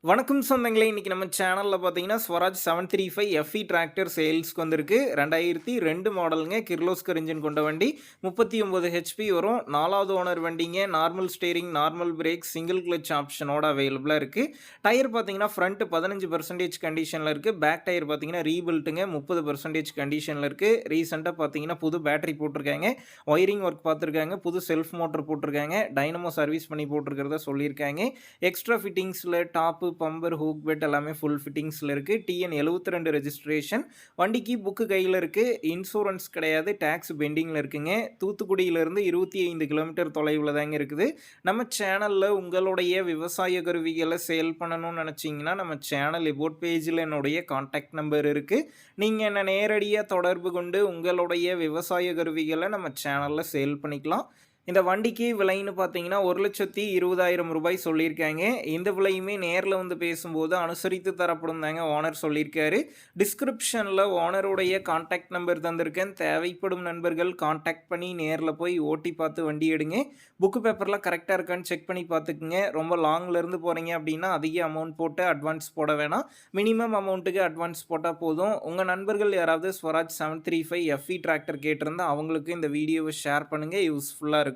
வணக்கம் சொந்தங்களே! இன்னைக்கு நம்ம சேனல்ல பார்த்தீங்கன்னா, ஸ்வராஜ் 735 எஃப்இ டிராக்டர் சேல்ஸ்க்கு வந்திருக்கு. 2002 மாடலுங்க. கிர்லோஸ்கர் இன்ஜின் கொண்ட வண்டி. 39 ஹெச்பி வரும். 4வது ஓனர் வண்டிங்க. Normal steering, normal brake, single clutch ஆப்ஷனோட அவைலபிளா இருக்கு. டயர் பார்த்தீங்கன்னா, ஃப்ரண்ட் 15% கண்டிஷன்ல இருக்கு. பேக் டயர் பார்த்தீங்கன்னா, ரீபில்ட்டுங்க 30% கண்டிஷன்ல இருக்கு. ரீசென்ட்டா பார்த்தீங்கன்னா, புது பேட்டரி போட்டிருக்காங்க. ஒயரிங் ஒர்க் பார்த்துருக்காங்க. புது செல்ஃப் மோட்டர் போட்டிருக்காங்க. டைனமோ சர்வீஸ் பண்ணி போட்டிருக்கிறதா சொல்லியிருக்காங்க. எக்ஸ்ட்ரா ஃபிட்டிங்ஸ்ல டாப்பு, பம்பர், ஹூக் பெட் எல்லாமே ஃபுல் ஃபிட்டிங்ஸ்ல இருக்கு. TN 72 registration. வண்டிக்கு புக்கு கையில இருக்கு. இன்சூரன்ஸ் கிடையாது. டாக்ஸ் பெண்டிங்ல இருக்குங்க. தூத்துக்குடியிலிருந்து 25 கிலோமீட்டர் தொலைவுல தாங்க இருக்குது. நம்ம சேனல்ல உங்களுடைய விவசாய கருவிகள சேல் பண்ணணும்னு நெனச்சீங்கன்னா, நம்ம சேனல் எபோட் பேஜ்ல என்னுடைய கான்டாக்ட் நம்பர் இருக்கு. நீங்க என்ன நேரடியா தொடர்பு கொண்டு உங்களுடைய விவசாய கருவிகள நம்ம சேனல்ல சேல் பண்ணிக்கலாம். இந்த வண்டிக்கு விலைன்னு பார்த்தீங்கன்னா, ரூ. 1,20,000 சொல்லியிருக்காங்க. இந்த விலையுமே நேர்ல வந்து பேசும்போது அனுசரித்து தரப்படும் தாங்க ஓனர் சொல்லியிருக்காரு. டிஸ்கிரிப்ஷன்ல ஓனருடைய கான்டாக்ட் நம்பர் தந்திருக்கேன். தேவைப்படும் நண்பர்கள் கான்டாக்ட் பண்ணி நேர்ல போய் ஓட்டி பார்த்து வண்டி எடுங்க. புக்கு பேப்பர்லாம் கரெக்ட்டா இருக்கான்னு செக் பண்ணி பார்த்துக்குங்க. ரொம்ப லாங்லேருந்து போறீங்க அப்படின்னா, அதிக அமௌண்ட் போட்டு அட்வான்ஸ் போட வேணாம். மினிமம் அமௌண்ட்டுக்கு அட்வான்ஸ் போட்டா போதும். உங்க நண்பர்கள் யாராவது ஸ்வராஜ் 735 எஃப்இ டிராக்டர் கேட்டிருந்தா அவங்களுக்கு இந்த வீடியோவ ஷேர் பண்ணுங்க. யூஸ்ஃபுல்லா இருக்கும்.